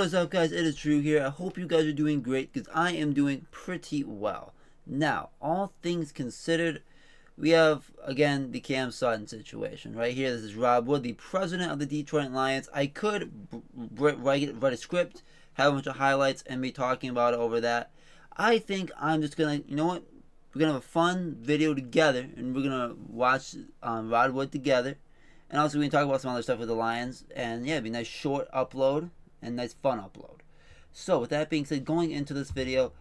What is up, guys? It is Drew here. I hope you guys are doing great because I am doing pretty well. Now, all things considered, we have, again, the Cam Sutton situation. Right here, this is Rob Wood, the president of the Detroit Lions. I could write a script, have a bunch of highlights, and be talking about it over that. I think I'm just going to, you know what? We're going to have a fun video together, and we're going to watch Rod Wood together. And also, we're going to talk about some other stuff with the Lions. And, yeah, it'd be a nice short upload and nice fun upload. So, with that being said, going into this video,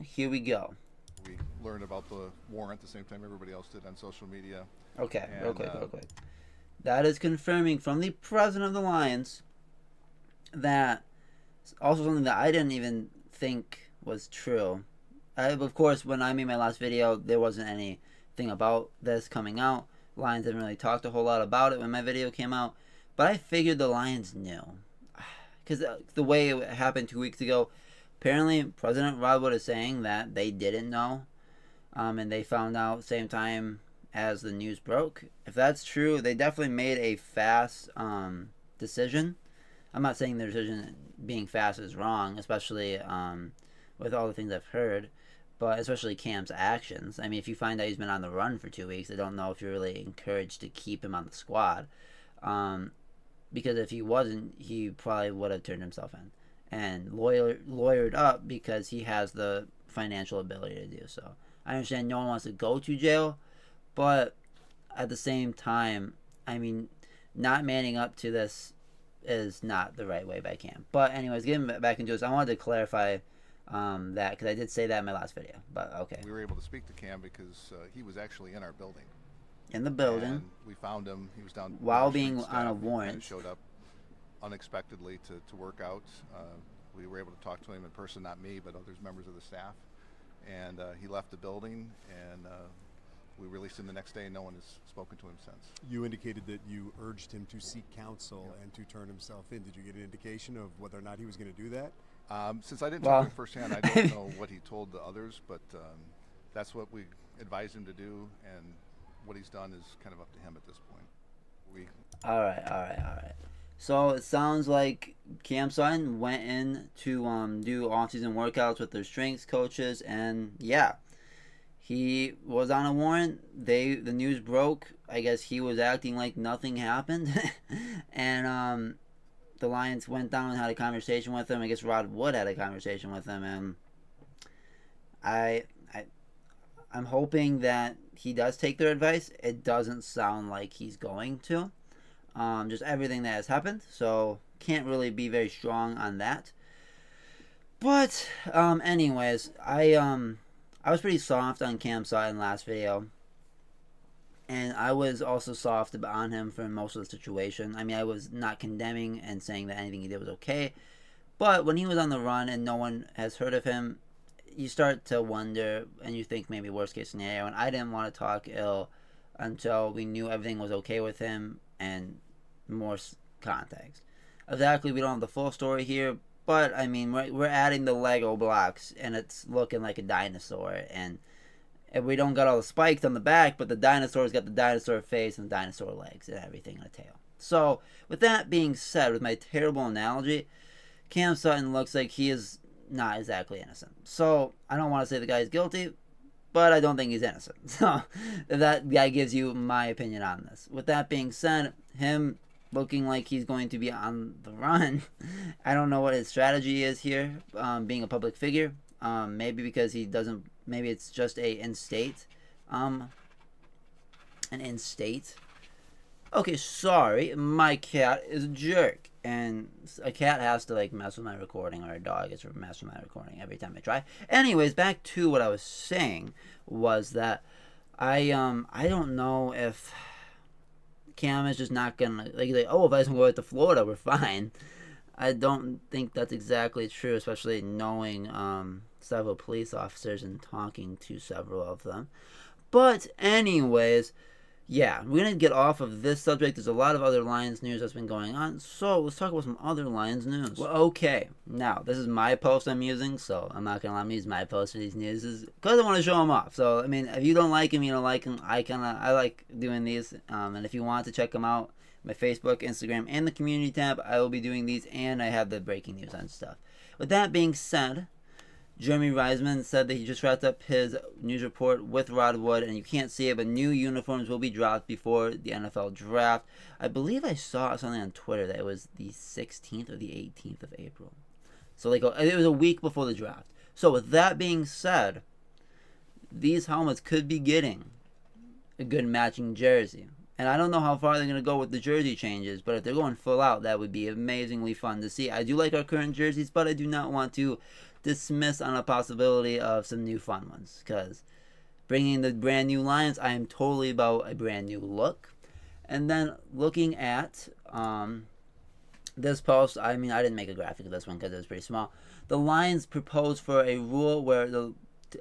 here we go. We learned about the warrant the same time everybody else did on social media. Okay, real quick. That is confirming from the president of the Lions that also something that I didn't even think was true. Of course, when I made my last video, there wasn't anything about this coming out. Lions didn't really talk a whole lot about it when my video came out. But I figured the Lions knew. Because the way it happened 2 weeks ago, apparently President Rod Wood is saying that they didn't know. And they found out same time as the news broke. If that's true, they definitely made a fast decision. I'm not saying their decision being fast is wrong, especially with all the things I've heard. But especially Cam's actions. I mean, if you find out he's been on the run for 2 weeks, I don't know if you're really encouraged to keep him on the squad. Because if he wasn't, he probably would have turned himself in. And lawyered up because he has the financial ability to do so. I understand no one wants to go to jail. But at the same time, I mean, not manning up to this is not the right way by Cam. But anyways, getting back into this, I wanted to clarify that because I did say that in my last video, but okay. We were able to speak to Cam because he was actually in our building. In the building. And we found him. He was down while being on a warrant. He showed up unexpectedly to work out. We were able to talk to him in person, not me, but others members of the staff. And he left the building, and we released him the next day, and no one has spoken to him since. You indicated that you urged him to seek counsel and to turn himself in. Did you get an indication of whether or not he was going to do that? Since I didn't talk to him firsthand, I don't know what he told the others, but that's what we advised him to do, and what he's done is kind of up to him at this point. All right. So it sounds like Cam Sutton went in to do off-season workouts with their strengths coaches, and yeah, he was on a warrant. The news broke. I guess he was acting like nothing happened, and the Lions went down and had a conversation with him. I guess Rod Wood had a conversation with him, and I'm hoping that he does take their advice. It doesn't sound like he's going to. Just everything that has happened, so can't really be very strong on that. But anyways, I was pretty soft on Cam Sutton last video. And I was also soft on him for most of the situation. I mean, I was not condemning and saying that anything he did was okay. But when he was on the run and no one has heard of him, you start to wonder and you think maybe worst case scenario. And I didn't want to talk ill until we knew everything was okay with him and more context. Exactly, we don't have the full story here. But, I mean, we're adding the Lego blocks and it's looking like a dinosaur. And we don't got all the spikes on the back, but the dinosaur's got the dinosaur face and dinosaur legs and everything and a tail. So, with that being said, with my terrible analogy, Cam Sutton looks like he is not exactly innocent. So, I don't want to say the guy's guilty, but I don't think he's innocent. So, that guy gives you my opinion on this. With that being said, him looking like he's going to be on the run, I don't know what his strategy is here, being a public figure. Maybe because he doesn't. Maybe it's just an in-state. Okay, sorry. My cat is a jerk. And a cat has to, like, mess with my recording, or a dog has to mess with my recording every time I try. Anyways, back to what I was saying was that I don't know if Cam is just not gonna, like oh, if I just go out to Florida, we're fine. I don't think that's exactly true, especially knowing several police officers and talking to several of them. But anyways, yeah, we're going to get off of this subject. There's a lot of other Lions news that's been going on, so let's talk about some other Lions news. Well, okay, now, this is my post I'm using, so I'm not going to let me use my post for these news, because I want to show them off. So, I mean, if you don't like them, you don't like them. I like doing these, and if you want to check them out, my Facebook, Instagram, and the community tab. I will be doing these, and I have the breaking news and stuff. With that being said, Jeremy Reisman said that he just wrapped up his news report with Rod Wood, and you can't see it, but new uniforms will be dropped before the NFL draft. I believe I saw something on Twitter that it was the 16th or the 18th of April. So it was a week before the draft. So with that being said, these helmets could be getting a good matching jersey. And I don't know how far they're going to go with the jersey changes, but if they're going full out, that would be amazingly fun to see. I do like our current jerseys, but I do not want to dismiss on a possibility of some new fun ones, because bringing the brand new Lions, I am totally about a brand new look. And then looking at this post, I mean, I didn't make a graphic of this one because it was pretty small. The Lions proposed for a rule where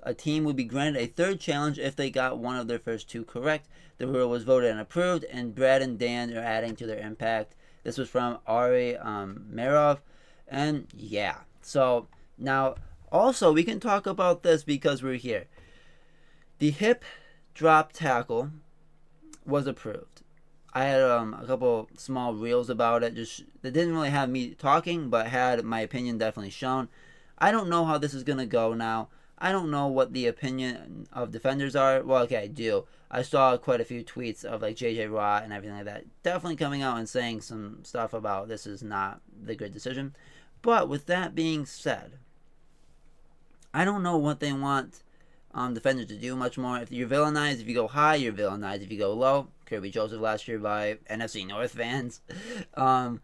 a team would be granted a third challenge if they got one of their first two correct. The rule was voted and approved, and Brad and Dan are adding to their impact. This was from Ari Merov, and yeah. So now, also, we can talk about this because we're here. The hip drop tackle was approved. I had a couple small reels about it. That didn't really have me talking, but had my opinion definitely shown. I don't know how this is going to go now. I don't know what the opinion of defenders are. Well, okay, I do. I saw quite a few tweets of like JJ Watt and everything like that. Definitely coming out and saying some stuff about this is not the good decision. But with that being said, I don't know what they want defenders to do much more. If you're villainized, if you go high, you're villainized. If you go low, Kirby Joseph last year by NFC North fans. And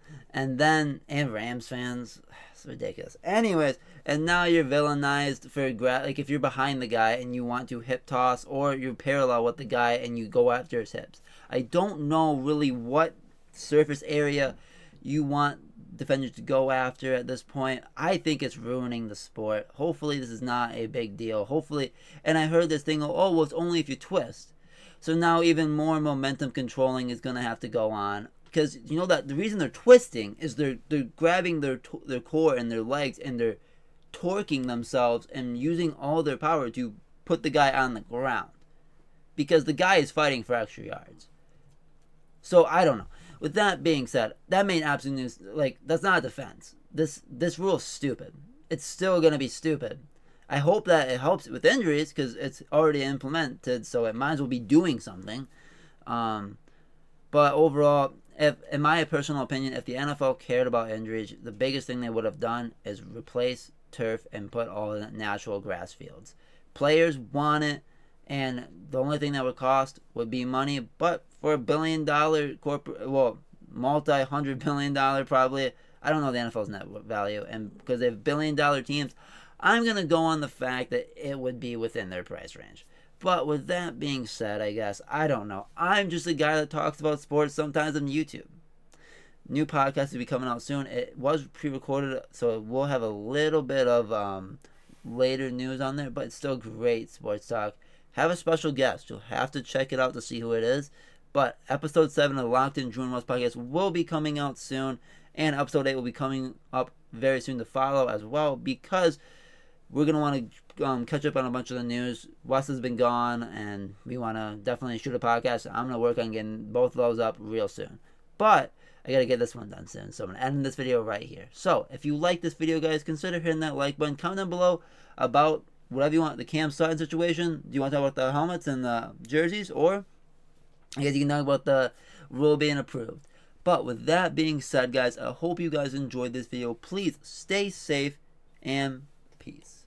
Rams fans. It's ridiculous. Anyways, and now you're villainized for if you're behind the guy and you want to hip toss, or you're parallel with the guy and you go after his hips. I don't know really what surface area you want defenders to go after at this point. I think it's ruining the sport. Hopefully this is not a big deal. Hopefully, and I heard this thing, oh, well, it's only if you twist. So now even more momentum controlling is going to have to go on. Because you know that the reason they're twisting is they're grabbing their core and their legs, and they're torquing themselves and using all their power to put the guy on the ground. Because the guy is fighting for extra yards. So I don't know. With that being said, that made absolute news. That's not a defense. This rule is stupid. It's still going to be stupid. I hope that it helps with injuries because it's already implemented, so it might as well be doing something. But overall, in my personal opinion, if the NFL cared about injuries, the biggest thing they would have done is replace turf and put all in natural grass fields. Players want it, and the only thing that would cost would be money. But for $1 billion multi-$100 billion probably, I don't know the NFL's net value, and because they have $1 billion teams, I'm going to go on the fact that it would be within their price range. But with that being said, I guess, I don't know. I'm just a guy that talks about sports sometimes on YouTube. New podcast will be coming out soon. It was pre-recorded, so we'll have a little bit of later news on there, but it's still great sports talk. Have a special guest. You'll have to check it out to see who it is. But episode 7 of the Locked In Drew and West podcast will be coming out soon, and episode 8 will be coming up very soon to follow as well, because we're going to want to catch up on a bunch of the news. Wes has been gone, and we want to definitely shoot a podcast. I'm going to work on getting both of those up real soon. But I got to get this one done soon, so I'm going to end this video right here. So, if you like this video, guys, consider hitting that like button. Comment down below about whatever you want. The Cam Sutton situation. Do you want to talk about the helmets and the jerseys? Or I guess you can talk about the rule being approved. But with that being said, guys, I hope you guys enjoyed this video. Please stay safe and peace.